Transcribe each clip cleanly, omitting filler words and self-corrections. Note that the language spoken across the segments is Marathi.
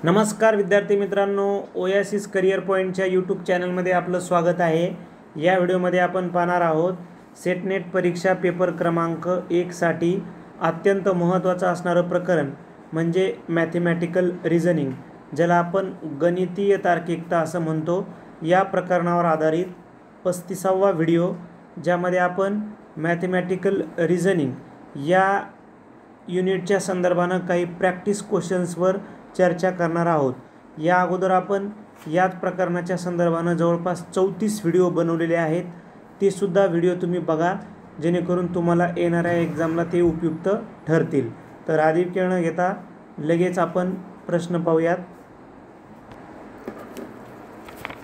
नमस्कार विद्यार्थी मित्रांनो, ओएसिस करिअर पॉईंटच्या यूट्यूब चॅनलमध्ये आपलं स्वागत आहे। या व्हिडिओमध्ये आपण पाहणार आहोत सेट नेट परीक्षा पेपर क्रमांक 1 साठी अत्यंत महत्त्वाचं असणारं प्रकरण म्हणजे मॅथमॅटिकल रिझनिंग, ज्याला आपण गणितीय तार्किकता असं म्हणतो। या प्रकरणावर आधारित 35वा व्हिडिओ, ज्यामध्ये आपण मॅथमॅटिकल रिझनिंग या युनिटच्या संदर्भानं काही प्रॅक्टिस क्वेश्चन्सवर चर्चा करणार आहोत। या अगोदर आपण याच प्रकरणाच्या संदर्भानं जवळपास 34 व्हिडिओ बनवलेले आहेत। ते सुद्धा व्हिडिओ तुम्ही बघा, जेणेकरून तुम्हाला येणाऱ्या एक्झामला ते उपयुक्त ठरतील। तर अधिक वेळ न घेता लगेच आपण प्रश्न पाहूयात।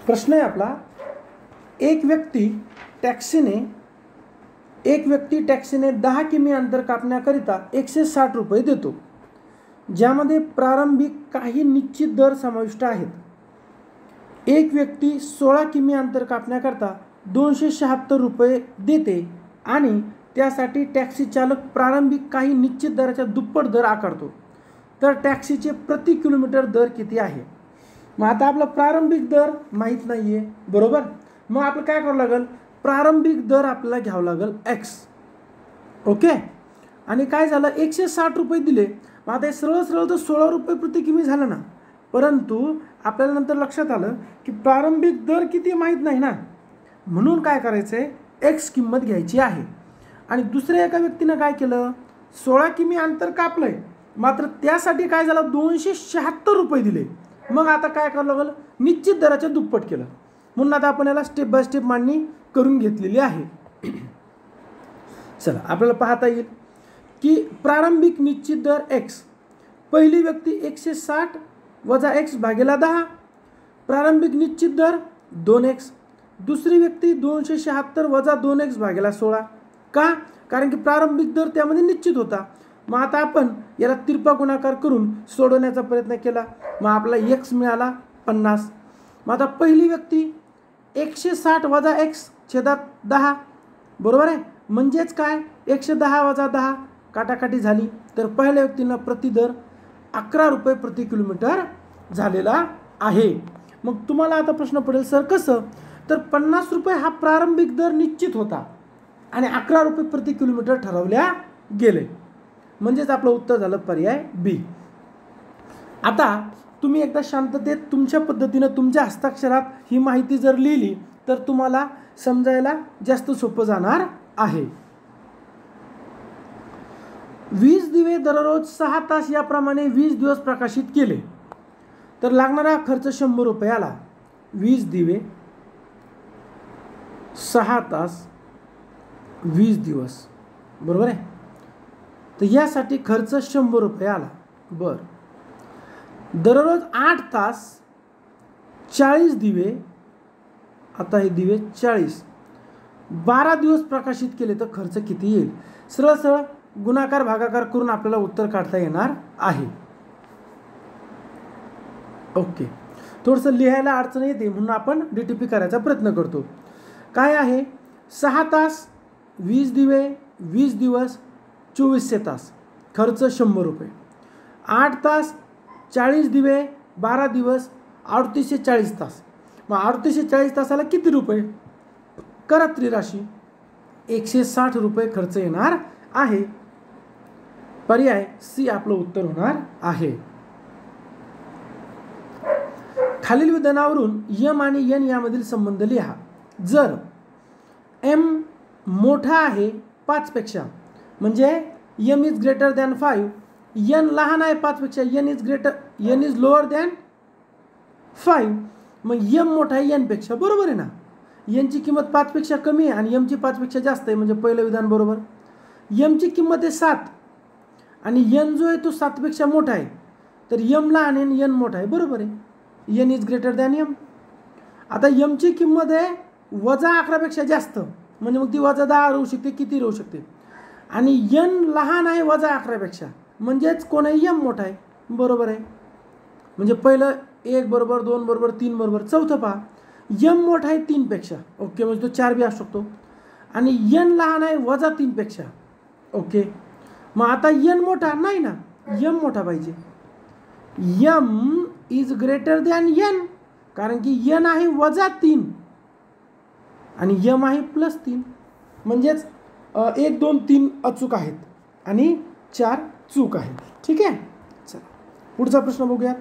प्रश्न आहे आपला, एक व्यक्ती टॅक्सीने 10 किमी अंतर कापण्याकरिता 160 रुपये देतो, ज्यामध्ये प्रारंभिक काही निश्चित दर समाविष्ट आहेत। एक व्यक्ती 16 किमी अंतर कापण्याकरता 276 रुपये देते आणि त्यासाठी टॅक्सी चालक प्रारंभिक काही निश्चित दराच्या दुप्पट दर आकारतो, तर टॅक्सीचे प्रति किलोमीटर दर किती आहे? मग आता आपला प्रारंभिक दर माहीत नाही आहे, बरोबर? मग आपलं काय करावं लागेल? प्रारंभिक दर आपल्याला घ्यावं लागेल x, ओके। आणि काय झालं, 160 रुपये दिले। मग आता सरळ तर 16 रुपये प्रति किमी झालं ना, परंतु आपल्याला नंतर लक्षात आलं की प्रारंभिक दर किती माहीत नाही ना, म्हणून काय करायचं आहे, x किंमत घ्यायची आहे। आणि दुसऱ्या एका व्यक्तीनं काय केलं, 16 किमी अंतर कापलंय, मात्र त्यासाठी काय झालं, 276 रुपये दिले। मग आता काय करावं लागेल, निश्चित दराच्या दुप्पट केलं। म्हणून आता आपण याला स्टेप बाय स्टेप मांडणी करून घेतलेली आहे। चला आपल्याला पाहता येईल की प्रारंभिक निश्चित दर x, पहिली व्यक्ती 160 वजा x भागेला 10, प्रारंभिक निश्चित दर 2x। दुसरी व्यक्ती 276 वजा 2x भागेला 16, का? कारण की प्रारंभिक दर त्यामध्ये निश्चित होता। मग आता आपण याला तिरपा गुणाकार करून सोडवण्याचा प्रयत्न केला, मग आपला x मिळाला 50। मग आता पहिली व्यक्ती 160 वजा x छेदात 10, बरोबर आहे? म्हणजेच काय, 110 वजा 10 काटाकाटी झाली, तर पहिल्या व्यक्तींना प्रतिदर 11 रुपये प्रति किलोमीटर झालेला आहे। मग तुम्हाला आता प्रश्न पडेल, सर कसं? तर 50 रुपये हा प्रारंभिक दर निश्चित होता आणि 11 रुपये प्रति किलोमीटर ठरवल्या गेले, म्हणजेच आपलं उत्तर झालं पर्याय बी। आता तुम्ही एकदा शांततेत तुमच्या पद्धतीनं तुमच्या हस्ताक्षरात ही माहिती जर लिहिली तर तुम्हाला समजायला जास्त सोपं जाणार आहे। 20 दिवे दररोज 6 तास याप्रमाणे 20 दिवस प्रकाशित केले तर लागणारा खर्च 100 रुपये आला। 20 दिवे 6 तास 20 दिवस, बरोबर आहे? तर यासाठी खर्च 100 रुपये आला। बर, दररोज 8 तास 40 दिवे, आता हे दिवे 40 12 दिवस प्रकाशित केले तर खर्च किती येईल? सरळ सरळ गुणाकार भागाकार करून आपल्याला उत्तर काढता येणार आहे। ओके, थोडंसं लिहायला अडचण येते म्हणून आपण डीटीपी करायचा प्रयत्न करतो। काय आहे, 6 तास 20 दिवे 20 दिवस 2400 तास, खर्च 100 रुपये। 8 तास 40 दिवे 12 दिवस 3840 तास, मग 3840 तासाला किती रुपये? करा त्रिराशी, 160 रुपये खर्च येणार आहे। पर्याय सी आपलं उत्तर होणार आहे। खालील विधानावरून m आणि n यामधील संबंध लिहा। जर m मोठा आहे 5 पेक्षा, म्हणजे m is greater than 5, n लहान आहे 5 पेक्षा, n इज लोअर दॅन 5, मग m मोठा आहे n पेक्षा, बरोबर आहे ना? n ची किंमत 5 पेक्षा कमी आहे आणि m ची 5 पेक्षा जास्त आहे, म्हणजे पहिलं विधान बरोबर। m ची किंमत आहे 7 आणि n जो आहे तो 7 पेक्षा मोठा आहे, तर m लहान आहे आणि n मोठा आहे, बरोबर आहे? n is greater than m। आता m ची किंमत आहे वजा 11 पेक्षा जास्त, म्हणजे मग ती वजा 10 राहू शकते, किती राहू शकते, आणि n लहान आहे वजा 11 पेक्षा, म्हणजेच कोण आहे, m मोठा आहे, बरोबर आहे? म्हणजे पहिलं 1 बरोबर 2 बरोबर 3 बरोबर। चौथं पहा, m मोठा आहे 3 पेक्षा, ओके, म्हणजे तो 4 बी असू शकतो, आणि n लहान आहे वजा 3 पेक्षा, ओके। मग आता n मोठा नाही ना, m मोठा पाहिजे, m is greater than N, कारण की एन आहे -3 आणि यम आहे +3, म्हणजेच 1 2 3 अचूक आहेत आणि 4 चूक आहेत. ठीक आहे. चला पुढचा प्रश्न बघूया.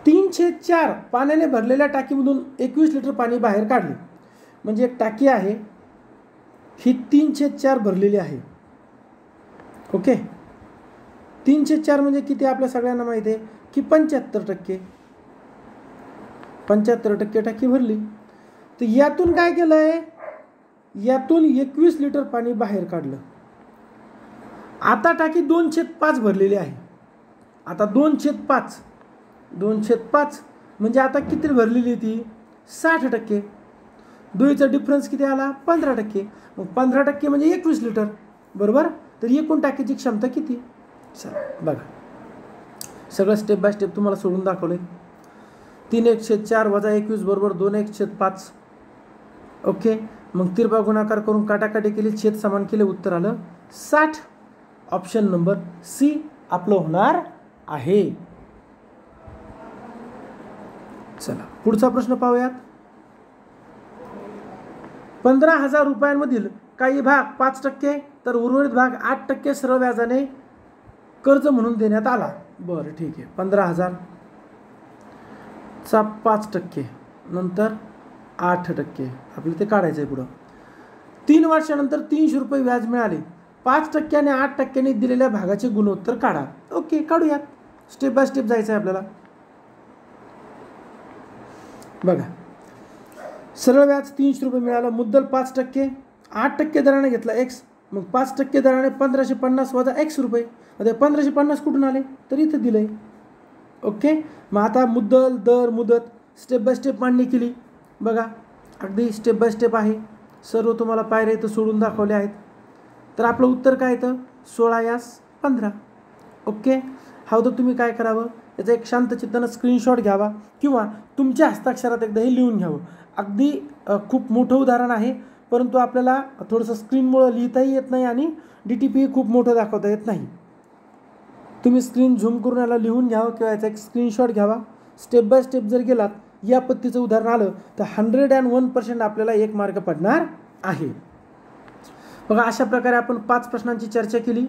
3/4 पाण्याने भरलेल्या टाकीमधून 21 लिटर पाणी बाहेर काढले. म्हणजे एक टाकी आहे, ही 3/4 भरलेली आहे. ओके, 3/4 म्हणजे किती आपल्या सगळ्यांना माहिती आहे की 75%. 75% टाकी भरली. तर यातून काय केलं आहे, यातून 21 लिटर पाणी बाहेर काढलं. आता टाकी 2/5 भरलेली आहे. आता 2/5 म्हणजे आता किती भरलेली ती 60%. दोन्हीचा डिफरन्स किती आला 15%. मग 15% म्हणजे 21 लिटर बरोबर. तर एकूण टाकीची क्षमता किती. चला बघा, सगळं स्टेप बाय स्टेप तुम्हाला सोडून दाखवलं. 3/4 - 21 बरोबर 2/5. ओके, मग तिरपा गुणाकार करून काटाकाटी केली, छेद समान केले, उत्तर आलं 60. ऑप्शन नंबर सी आपलं होणार आहे. चला पुढचा प्रश्न पाहूयात. 15,000 रुपयांमधील काही भाग 5% तर उर्वरित भाग 8% सरळ व्याजाने कर्ज म्हणून देण्यात आला. बरं ठीक आहे. 15,000 चा 5% नंतर 8%, आपल्याला ते काढायचं आहे पुढं. 3 वर्षानंतर 300 रुपये व्याज मिळाले. 5% आणि 8% दिलेल्या भागाचे गुणोत्तर काढा. ओके, काढूयात. स्टेप बाय स्टेप जायचं आहे आपल्याला. बघा, सरळ व्याज 300 रुपये मिळालं, मुद्दल 5%, 8% दराने घेतला x, मग 5% दराने 1550 वजा x रुपये. आता 1550 कुठून आले तर इथं दिलंय. ओके, मग आता मुद्दल दर मुदत स्टेप बाय स्टेप मांडणी केली. बघा, अगदी स्टेप बाय स्टेप आहे. सर्व तुम्हाला पायऱ्या इथं सोडून दाखवले आहेत. तर आपलं उत्तर काय येतं 16 यास 15. ओके, हा तर तुम्ही काय करावं, याचा एक शांत चित्तानं स्क्रीनशॉट घ्यावा किंवा तुमच्या हस्ताक्षरात एकदा हे लिहून घ्यावं. अगदी खूप मोठं उदाहरण आहे, परंतु आपल्याला थोडंसं स्क्रीनमुळं लिहिताही येत नाही आणि DTP खूप मोठं दाखवता येत नाही. तुम्ही स्क्रीन झूम करून याला लिहून घ्यावं किंवा याचा एक स्क्रीनशॉट घ्यावा. स्टेप बाय स्टेप जर गेलात, या पद्धतीचं उदाहरण आलं तर 101% आपल्याला 1 मार्क पडणार आहे. बघा, अशा प्रकारे आपण 5 प्रश्नांची चर्चा केली.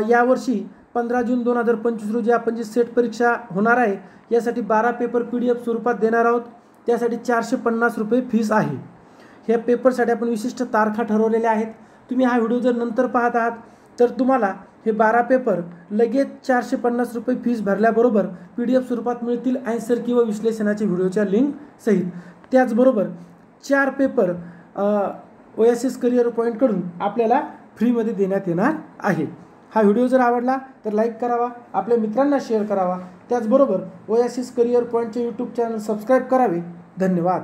यावर्षी 15 जून 2025 रोजी आपण जी सेट परीक्षा होणार आहे, यासाठी 12 पेपर PDF स्वरूपात देणार आहोत. त्यासाठी 450 रुपये फीस आहे. ह्या पेपरसाठी आपण विशिष्ट तारखा ठरवलेल्या आहेत. तुम्ही हा व्हिडिओ जर नंतर पाहत आहात तर तुम्हाला हे 12 पेपर लगेच 450 रुपये फीस भरल्याबरोबर PDF स्वरूपात मिळतील, आन्सर किंवा विश्लेषणाच्या व्हिडिओच्या लिंक सहित. त्याचबरोबर 4 पेपर ओएसिस करिअर पॉईंटकडून आपल्याला फ्रीमध्ये देण्यात येणार आहे. हा व्हिडिओ जर आवडला तर लाईक करावा, आपल्या मित्रांना शेअर करावा. त्याचबरोबर ओएसिस करिअर पॉईंटचे यूट्यूब चॅनल सबस्क्राईब करावे. धन्यवाद.